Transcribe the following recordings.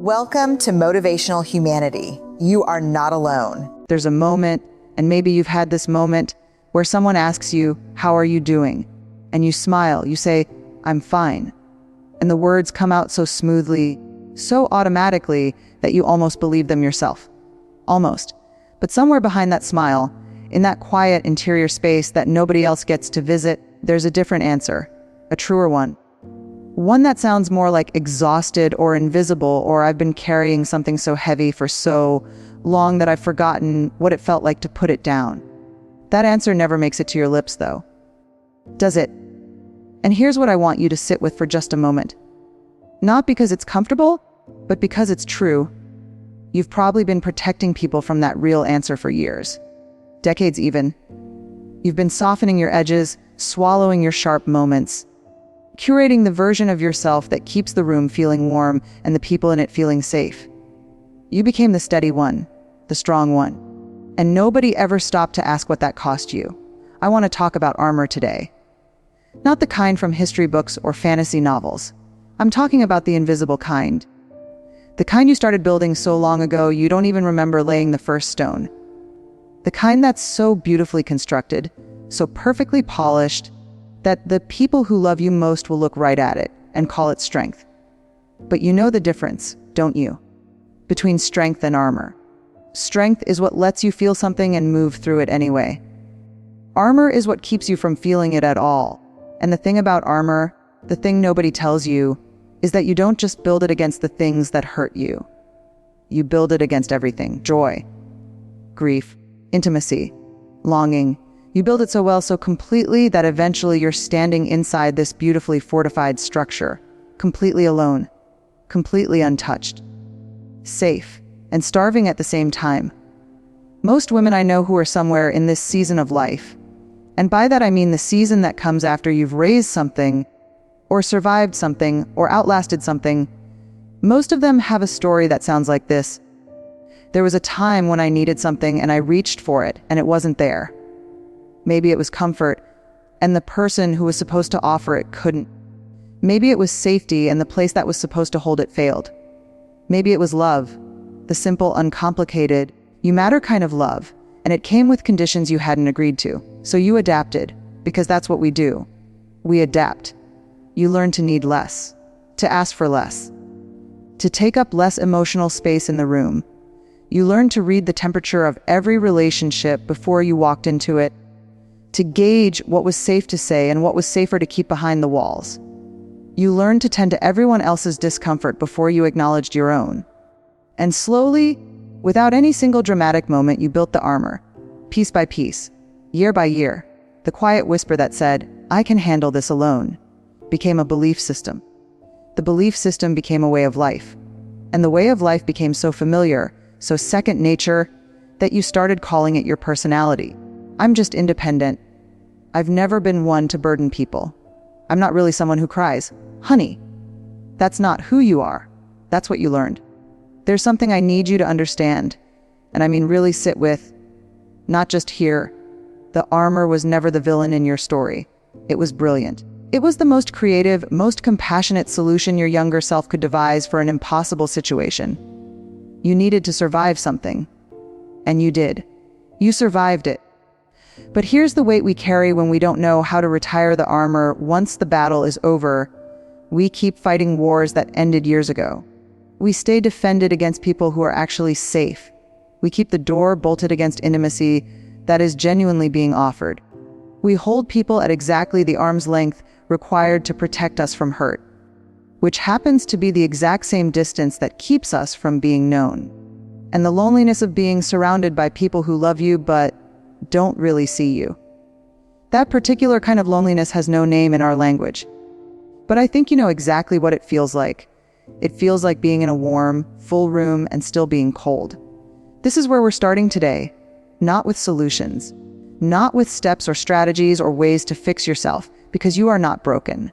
Welcome to Motivational Humanity. You are not alone. There's a moment, and maybe you've had this moment, where someone asks you, "How are you doing?" And you smile, you say, "I'm fine." And the words come out so smoothly, so automatically, that you almost believe them yourself. Almost. But somewhere behind that smile, in that quiet interior space that nobody else gets to visit, there's a different answer, a truer one. One that sounds more like exhausted or invisible, or I've been carrying something so heavy for so long that I've forgotten what it felt like to put it down. That answer never makes it to your lips, though. Does it? And here's what I want you to sit with for just a moment. Not because it's comfortable, but because it's true. You've probably been protecting people from that real answer for years. Decades even. You've been softening your edges, swallowing your sharp moments, curating the version of yourself that keeps the room feeling warm and the people in it feeling safe. You became the steady one, the strong one. And nobody ever stopped to ask what that cost you. I want to talk about armor today. Not the kind from history books or fantasy novels. I'm talking about the invisible kind. The kind you started building so long ago you don't even remember laying the first stone. The kind that's so beautifully constructed, so perfectly polished, that the people who love you most will look right at it and call it strength. But you know the difference, don't you? Between strength and armor. Strength is what lets you feel something and move through it anyway. Armor is what keeps you from feeling it at all. And the thing about armor, the thing nobody tells you, is that you don't just build it against the things that hurt you. You build it against everything. Joy, grief, intimacy, longing. You build it so well, so completely, that eventually you're standing inside this beautifully fortified structure, completely alone, completely untouched, safe, and starving at the same time. Most women I know who are somewhere in this season of life, and by that I mean the season that comes after you've raised something, or survived something, or outlasted something, most of them have a story that sounds like this. There was a time when I needed something and I reached for it, and it wasn't there. Maybe it was comfort, and the person who was supposed to offer it couldn't. Maybe it was safety, and the place that was supposed to hold it failed. Maybe it was love, the simple, uncomplicated, you matter kind of love, and it came with conditions you hadn't agreed to. So you adapted, because that's what we do. We adapt. You learn to need less, to ask for less, to take up less emotional space in the room. You learn to read the temperature of every relationship before you walked into it, to gauge what was safe to say and what was safer to keep behind the walls. You learned to tend to everyone else's discomfort before you acknowledged your own. And slowly, without any single dramatic moment, you built the armor, piece by piece, year by year. The quiet whisper that said, "I can handle this alone," became a belief system. The belief system became a way of life. And the way of life became so familiar, so second nature, that you started calling it your personality. I'm just independent. I've never been one to burden people. I'm not really someone who cries. Honey, that's not who you are. That's what you learned. There's something I need you to understand, and I mean really sit with, not just hear. The armor was never the villain in your story. It was brilliant. It was the most creative, most compassionate solution your younger self could devise for an impossible situation. You needed to survive something, and you did. You survived it. But here's the weight we carry when we don't know how to retire the armor once the battle is over. We keep fighting wars that ended years ago. We stay defended against people who are actually safe. We keep the door bolted against intimacy that is genuinely being offered. We hold people at exactly the arm's length required to protect us from hurt, which happens to be the exact same distance that keeps us from being known. And the loneliness of being surrounded by people who love you but don't really see you. That particular kind of loneliness has no name in our language. But I think you know exactly what it feels like. It feels like being in a warm, full room and still being cold. This is where we're starting today, not with solutions, not with steps or strategies or ways to fix yourself, because you are not broken.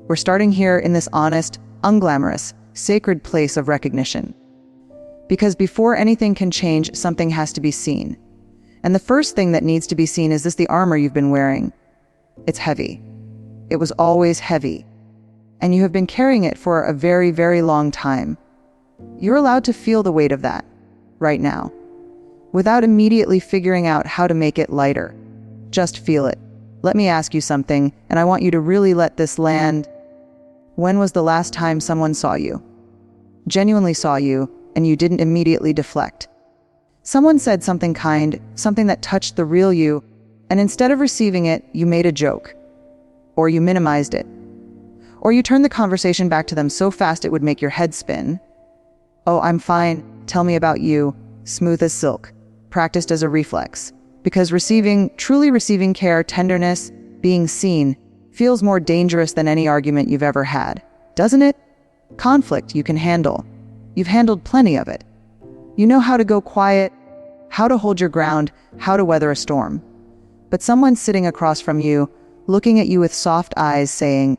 We're starting here in this honest, unglamorous, sacred place of recognition. Because before anything can change, something has to be seen. And the first thing that needs to be seen is the armor you've been wearing. It's heavy. It was always heavy. And you have been carrying it for a very, very long time. You're allowed to feel the weight of that right now, without immediately figuring out how to make it lighter. Just feel it. Let me ask you something, and I want you to really let this land. When was the last time someone saw you? Genuinely saw you, and you didn't immediately deflect? Someone said something kind, something that touched the real you, and instead of receiving it, you made a joke. Or you minimized it. Or you turned the conversation back to them so fast it would make your head spin. Oh, I'm fine. Tell me about you. Smooth as silk. Practiced as a reflex. Because truly receiving care, tenderness, being seen, feels more dangerous than any argument you've ever had. Doesn't it? Conflict you can handle. You've handled plenty of it. You know how to go quiet, how to hold your ground, how to weather a storm. But someone sitting across from you, looking at you with soft eyes, saying,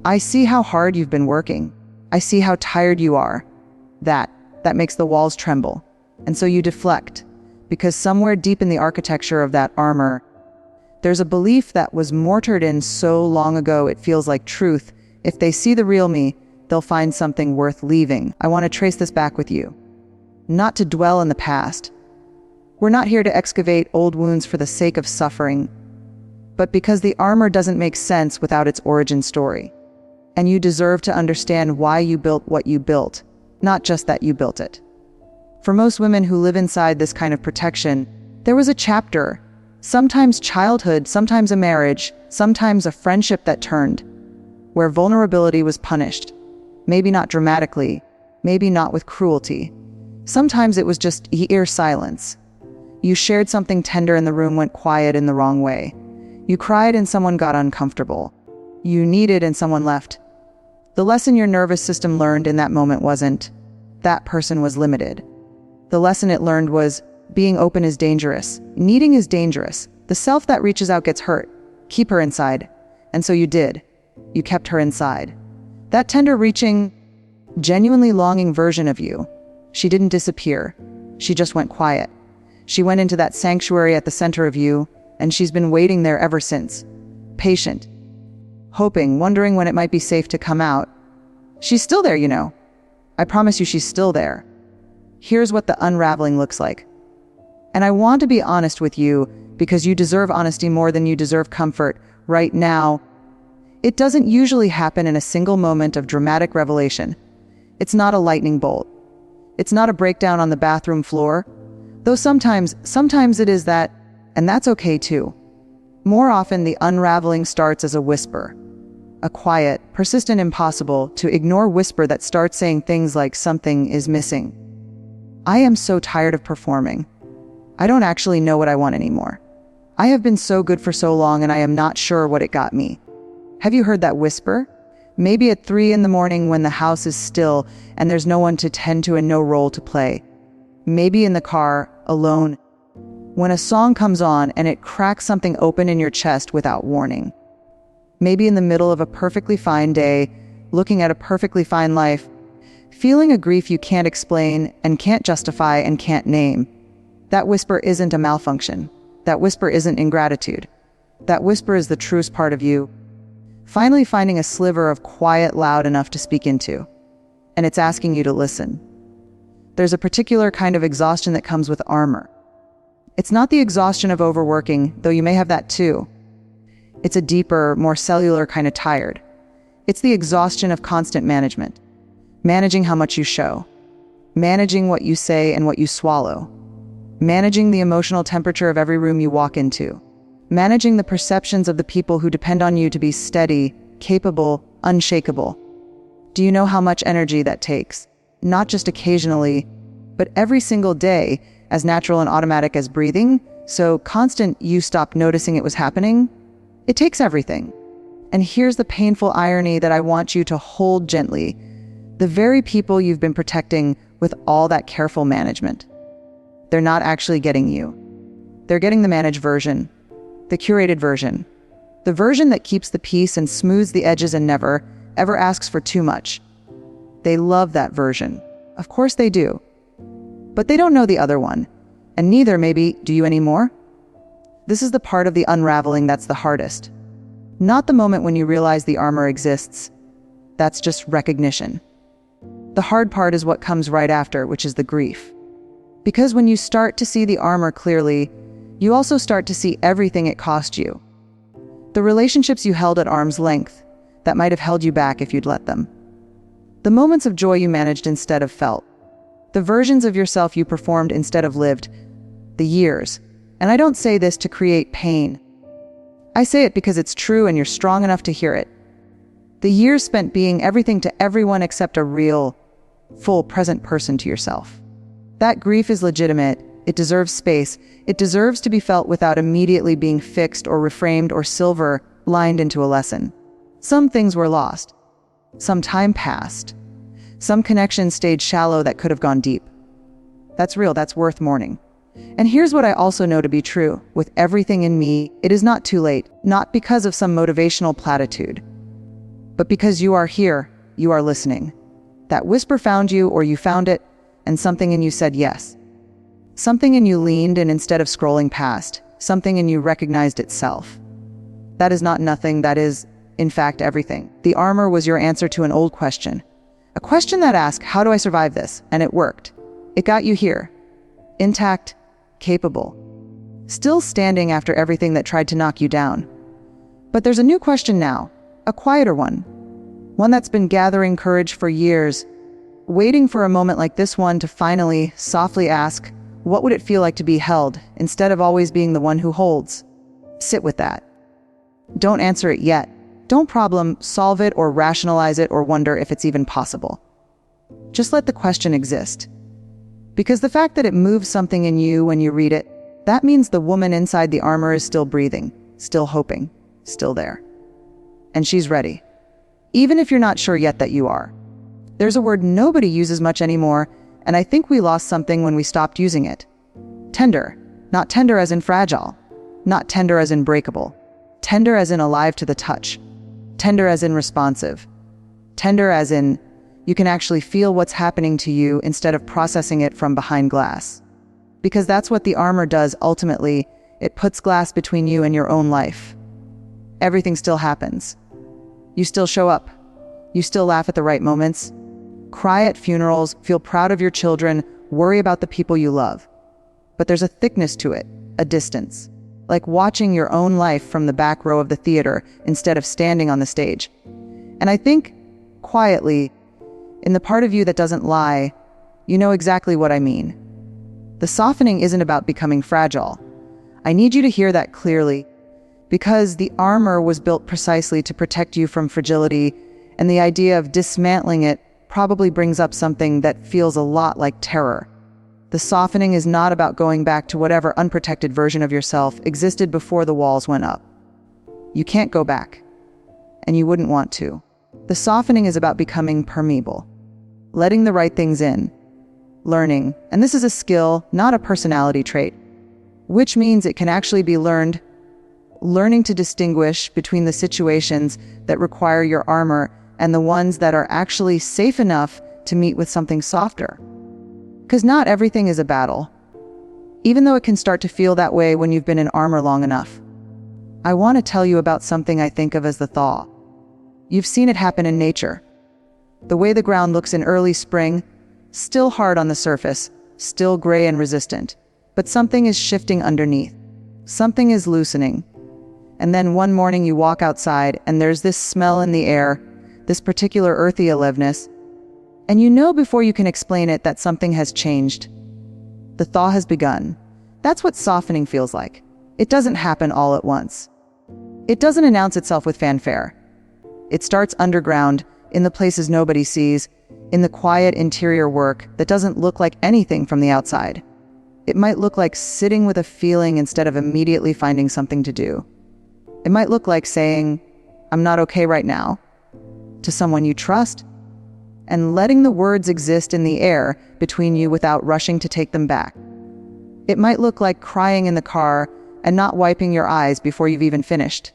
I see how hard you've been working. I see how tired you are. That makes the walls tremble. And so you deflect, because somewhere deep in the architecture of that armor, there's a belief that was mortared in so long ago it feels like truth. If they see the real me, they'll find something worth leaving. I want to trace this back with you. Not to dwell in the past. We're not here to excavate old wounds for the sake of suffering, but because the armor doesn't make sense without its origin story. And you deserve to understand why you built what you built, not just that you built it. For most women who live inside this kind of protection, there was a chapter, sometimes childhood, sometimes a marriage, sometimes a friendship that turned, where vulnerability was punished. Maybe not dramatically, maybe not with cruelty. Sometimes it was just ear silence. You shared something tender and the room went quiet in the wrong way. You cried and someone got uncomfortable. You needed and someone left. The lesson your nervous system learned in that moment wasn't, that person was limited. The lesson it learned was, being open is dangerous. Needing is dangerous. The self that reaches out gets hurt. Keep her inside. And so you did. You kept her inside. That tender, reaching, genuinely longing version of you. She didn't disappear. She just went quiet. She went into that sanctuary at the center of you, and she's been waiting there ever since. Patient. Hoping, wondering when it might be safe to come out. She's still there, you know. I promise you she's still there. Here's what the unraveling looks like. And I want to be honest with you, because you deserve honesty more than you deserve comfort right now. It doesn't usually happen in a single moment of dramatic revelation. It's not a lightning bolt. It's not a breakdown on the bathroom floor. Though sometimes it is that, and that's okay too. More often, the unraveling starts as a whisper. A quiet, persistent, impossible to ignore whisper that starts saying things like, something is missing. I am so tired of performing. I don't actually know what I want anymore. I have been so good for so long and I am not sure what it got me. Have you heard that whisper? Maybe at 3 a.m. when the house is still and there's no one to tend to and no role to play. Maybe in the car, alone. When a song comes on and it cracks something open in your chest without warning. Maybe in the middle of a perfectly fine day, looking at a perfectly fine life, feeling a grief you can't explain and can't justify and can't name. That whisper isn't a malfunction. That whisper isn't ingratitude. That whisper is the truest part of you. Finally finding a sliver of quiet loud enough to speak into. And it's asking you to listen. There's a particular kind of exhaustion that comes with armor. It's not the exhaustion of overworking, though you may have that too. It's a deeper, more cellular kind of tired. It's the exhaustion of constant management. Managing how much you show. Managing what you say and what you swallow. Managing the emotional temperature of every room you walk into. Managing the perceptions of the people who depend on you to be steady, capable, unshakable. Do you know how much energy that takes? Not just occasionally, but every single day, as natural and automatic as breathing, so constant you stopped noticing it was happening? It takes everything. And here's the painful irony that I want you to hold gently. The very people you've been protecting with all that careful management. They're not actually getting you. They're getting the managed version, the curated version, the version that keeps the peace and smooths the edges and never, ever asks for too much. They love that version. Of course they do. But they don't know the other one. And neither, maybe, do you anymore? This is the part of the unraveling that's the hardest. Not the moment when you realize the armor exists. That's just recognition. The hard part is what comes right after, which is the grief. Because when you start to see the armor clearly, you also start to see everything it cost you. The relationships you held at arm's length that might have held you back if you'd let them. The moments of joy you managed instead of felt. The versions of yourself you performed instead of lived. The years. And I don't say this to create pain. I say it because it's true and you're strong enough to hear it. The years spent being everything to everyone except a real, full, present person to yourself. That grief is legitimate. It deserves space. It deserves to be felt without immediately being fixed or reframed or silver-lined into a lesson. Some things were lost. Some time passed. Some connections stayed shallow that could have gone deep. That's real. That's worth mourning. And here's what I also know to be true. With everything in me, it is not too late. Not because of some motivational platitude, but because you are here, you are listening. That whisper found you, or you found it, and something in you said yes. Something in you leaned in instead of scrolling past. Something in you recognized itself. That is not nothing, that is, in fact, everything. The armor was your answer to an old question. A question that asked, how do I survive this? And it worked. It got you here. Intact, capable. Still standing after everything that tried to knock you down. But there's a new question now. A quieter one. One that's been gathering courage for years. Waiting for a moment like this one to finally, softly ask, what would it feel like to be held, instead of always being the one who holds? Sit with that. Don't answer it yet. Don't problem solve it or rationalize it or wonder if it's even possible. Just let the question exist. Because the fact that it moves something in you when you read it, that means the woman inside the armor is still breathing, still hoping, still there. And she's ready. Even if you're not sure yet that you are. There's a word nobody uses much anymore, and I think we lost something when we stopped using it. Tender. Not tender as in fragile. Not tender as in breakable. Tender as in alive to the touch. Tender as in responsive. Tender as in you can actually feel what's happening to you instead of processing it from behind glass. Because that's what the armor does ultimately. It puts glass between you and your own life. Everything still happens. You still show up. You still laugh at the right moments. Cry at funerals, feel proud of your children, worry about the people you love. But there's a thickness to it, a distance. Like watching your own life from the back row of the theater instead of standing on the stage. And I think, quietly, in the part of you that doesn't lie, you know exactly what I mean. The softening isn't about becoming fragile. I need you to hear that clearly, because the armor was built precisely to protect you from fragility, and the idea of dismantling it probably brings up something that feels a lot like terror. The softening is not about going back to whatever unprotected version of yourself existed before the walls went up. You can't go back, and you wouldn't want to. The softening is about becoming permeable, letting the right things in, learning, and this is a skill, not a personality trait, which means it can actually be learned, learning to distinguish between the situations that require your armor and the ones that are actually safe enough to meet with something softer. Because not everything is a battle, even though it can start to feel that way when you've been in armor long enough. I want to tell you about something I think of as the thaw. You've seen it happen in nature. The way the ground looks in early spring, still hard on the surface, still gray and resistant, but something is shifting underneath. Something is loosening. And then one morning you walk outside and there's this smell in the air, this particular earthy aliveness, and you know before you can explain it that something has changed. The thaw has begun. That's what softening feels like. It doesn't happen all at once. It doesn't announce itself with fanfare. It starts underground, in the places nobody sees, in the quiet interior work that doesn't look like anything from the outside. It might look like sitting with a feeling instead of immediately finding something to do. It might look like saying, "I'm not okay right now," to someone you trust, and letting the words exist in the air between you without rushing to take them back. It might look like crying in the car and not wiping your eyes before you've even finished.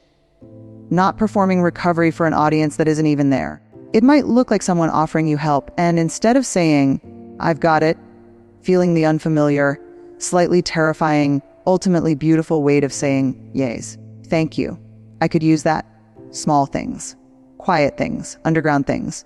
Not performing recovery for an audience that isn't even there. It might look like someone offering you help, and instead of saying, "I've got it," feeling the unfamiliar, slightly terrifying, ultimately beautiful weight of saying, "Yes, thank you. I could use that." Small things, quiet things, underground things.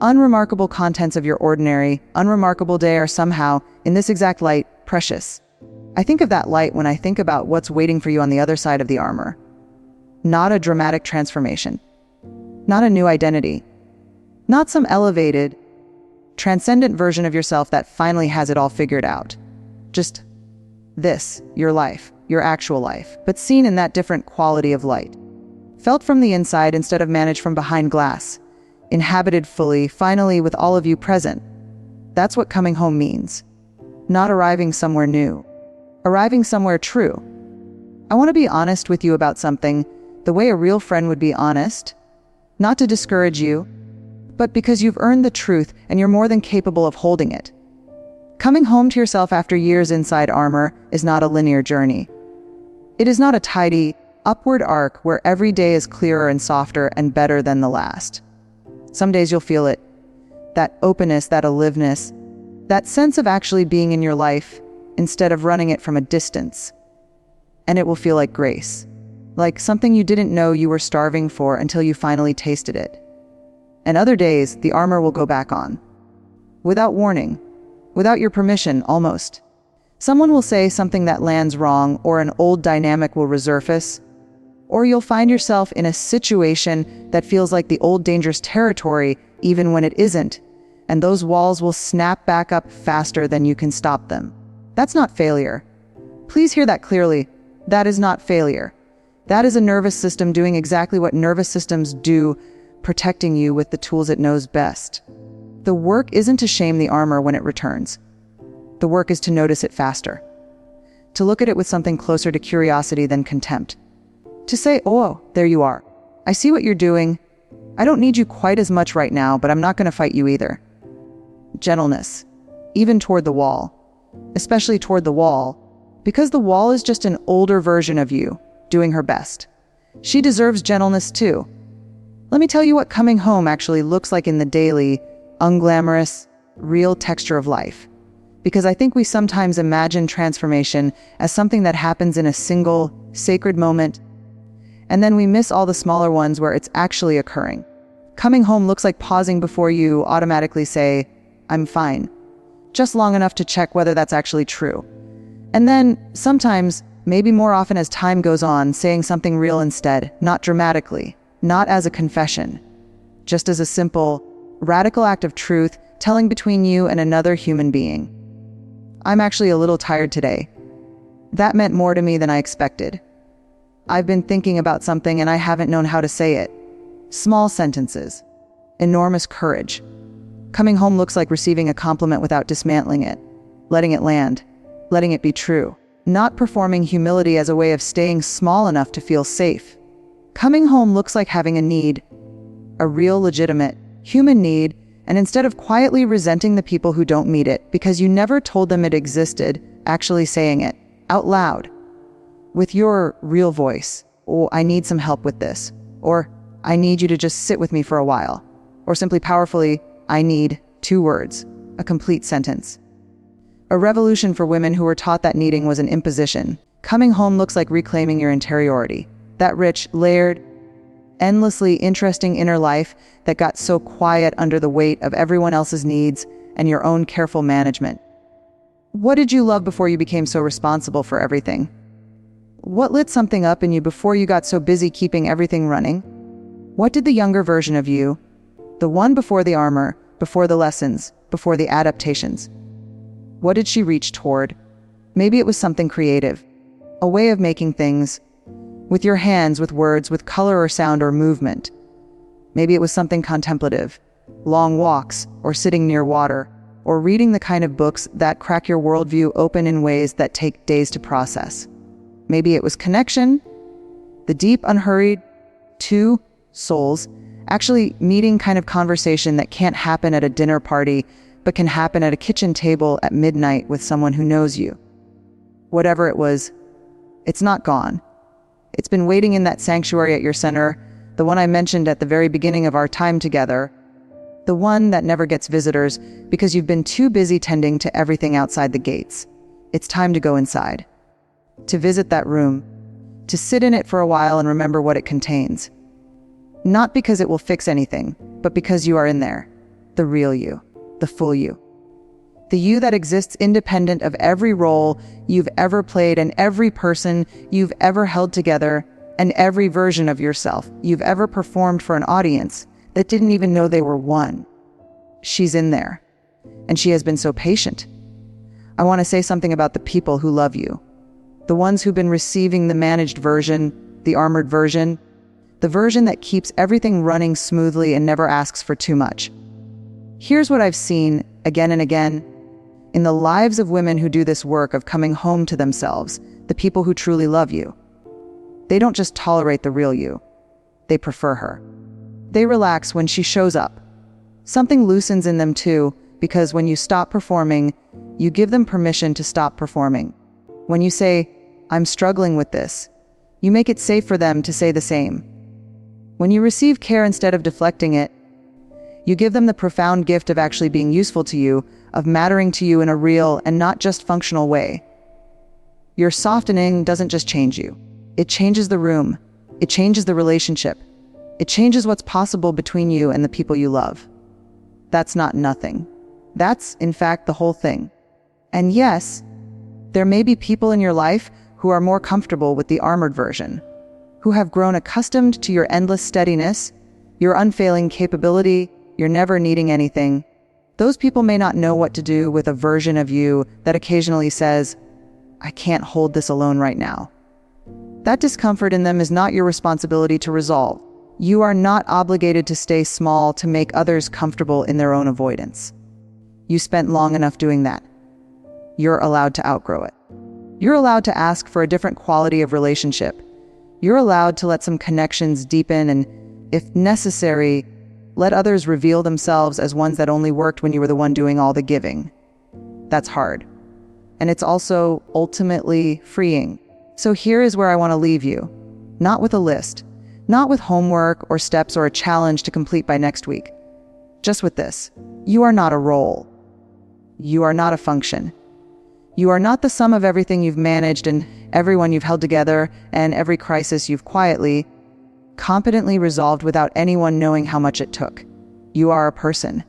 unremarkable contents of your ordinary, unremarkable day are somehow, in this exact light, precious. I think of that light when I think about what's waiting for you on the other side of the armor. Not a dramatic transformation. Not a new identity. Not some elevated, transcendent version of yourself that finally has it all figured out. Just this, your life, your actual life, but seen in that different quality of light. Felt from the inside instead of managed from behind glass. Inhabited fully, finally with all of you present. That's what coming home means. Not arriving somewhere new. Arriving somewhere true. I want to be honest with you about something, the way a real friend would be honest. Not to discourage you, but because you've earned the truth and you're more than capable of holding it. Coming home to yourself after years inside armor is not a linear journey. It is not a tidy, upward arc where every day is clearer and softer and better than the last. Some days you'll feel it. That openness, that aliveness, that sense of actually being in your life instead of running it from a distance. And it will feel like grace. Like something you didn't know you were starving for until you finally tasted it. And other days, the armor will go back on. Without warning. Without your permission, almost. Someone will say something that lands wrong, or an old dynamic will resurface. Or you'll find yourself in a situation that feels like the old dangerous territory, even when it isn't. And those walls will snap back up faster than you can stop them. That's not failure. Please hear that clearly. That is not failure. That is a nervous system doing exactly what nervous systems do, protecting you with the tools it knows best. The work isn't to shame the armor when it returns. The work is to notice it faster. To look at it with something closer to curiosity than contempt. To say, oh, there you are. I see what you're doing. I don't need you quite as much right now, but I'm not going to fight you either. Gentleness, even toward the wall. Especially toward the wall, because the wall is just an older version of you, doing her best. She deserves gentleness too. Let me tell you what coming home actually looks like in the daily, unglamorous, real texture of life. Because I think we sometimes imagine transformation as something that happens in a single, sacred moment, and then we miss all the smaller ones where it's actually occurring. Coming home looks like pausing before you automatically say, I'm fine. Just long enough to check whether that's actually true. And then, sometimes, maybe more often as time goes on, saying something real instead, not dramatically, not as a confession, just as a simple, radical act of truth telling between you and another human being. I'm actually a little tired today. That meant more to me than I expected. I've been thinking about something and I haven't known how to say it. Small sentences. Enormous courage. Coming home looks like receiving a compliment without dismantling it, letting it land, letting it be true, not performing humility as a way of staying small enough to feel safe. Coming home looks like having a need, a real legitimate human need, and instead of quietly resenting the people who don't meet it because you never told them it existed, actually saying it out loud with your real voice. Oh, I need some help with this. Or I need you to just sit with me for a while. Or simply powerfully, I need 2 words, a complete sentence. A revolution for women who were taught that needing was an imposition. Coming home looks like reclaiming your interiority. That rich, layered, endlessly interesting inner life that got so quiet under the weight of everyone else's needs and your own careful management. What did you love before you became so responsible for everything? What lit something up in you before you got so busy keeping everything running? What did the younger version of you, the one before the armor, before the lessons, before the adaptations, what did she reach toward? Maybe it was something creative, a way of making things, with your hands, with words, with color or sound or movement. Maybe it was something contemplative, long walks, or sitting near water, or reading the kind of books that crack your worldview open in ways that take days to process. Maybe it was connection, the deep, unhurried, 2 souls, actually meeting kind of conversation that can't happen at a dinner party, but can happen at a kitchen table at midnight with someone who knows you. Whatever it was, it's not gone. It's been waiting in that sanctuary at your center, the one I mentioned at the very beginning of our time together, the one that never gets visitors because you've been too busy tending to everything outside the gates. It's time to go inside, to visit that room, to sit in it for a while and remember what it contains. Not because it will fix anything, but because you are in there, the real you, the full you. The you that exists independent of every role you've ever played and every person you've ever held together and every version of yourself you've ever performed for an audience that didn't even know they were one. She's in there, and she has been so patient. I want to say something about the people who love you, the ones who've been receiving the managed version, the armored version, the version that keeps everything running smoothly and never asks for too much. Here's what I've seen again and again in the lives of women who do this work of coming home to themselves, the people who truly love you. They don't just tolerate the real you, they prefer her. They relax when she shows up. Something loosens in them too, because when you stop performing, you give them permission to stop performing. When you say, "I'm struggling with this," you make it safe for them to say the same. When you receive care instead of deflecting it, you give them the profound gift of actually being useful to you, of mattering to you in a real and not just functional way. Your softening doesn't just change you. It changes the room. It changes the relationship. It changes what's possible between you and the people you love. That's not nothing. That's, in fact, the whole thing. And yes, there may be people in your life who are more comfortable with the armored version, who have grown accustomed to your endless steadiness, your unfailing capability, your never needing anything. Those people may not know what to do with a version of you that occasionally says, "I can't hold this alone right now." That discomfort in them is not your responsibility to resolve. You are not obligated to stay small to make others comfortable in their own avoidance. You spent long enough doing that. You're allowed to outgrow it. You're allowed to ask for a different quality of relationship. You're allowed to let some connections deepen and, if necessary, let others reveal themselves as ones that only worked when you were the one doing all the giving. That's hard. And it's also ultimately freeing. So here is where I want to leave you. Not with a list, not with homework or steps or a challenge to complete by next week. Just with this. You are not a role. You are not a function. You are not the sum of everything you've managed and everyone you've held together and every crisis you've quietly, competently resolved without anyone knowing how much it took. You are a person,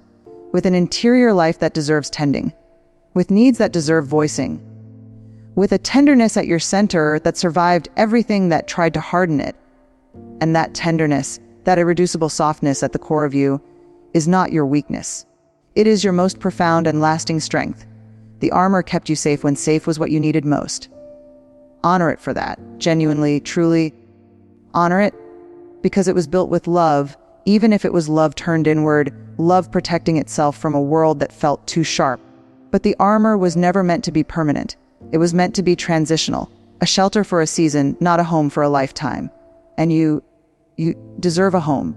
with an interior life that deserves tending, with needs that deserve voicing, with a tenderness at your center that survived everything that tried to harden it. And that tenderness, that irreducible softness at the core of you, is not your weakness. It is your most profound and lasting strength. The armor kept you safe when safe was what you needed most. Honor it for that, genuinely, truly. Honor it because it was built with love, even if it was love turned inward, love protecting itself from a world that felt too sharp. But the armor was never meant to be permanent. It was meant to be transitional, a shelter for a season, not a home for a lifetime. And you deserve a home,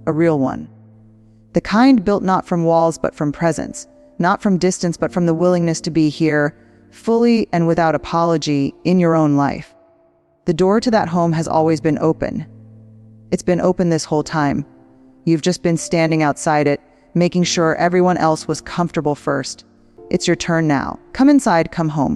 a real one. The kind built not from walls but from presence, not from distance but from the willingness to be here, fully and without apology, in your own life. The door to that home has always been open. It's been open this whole time. You've just been standing outside it, making sure everyone else was comfortable first. It's your turn now. Come inside, come home.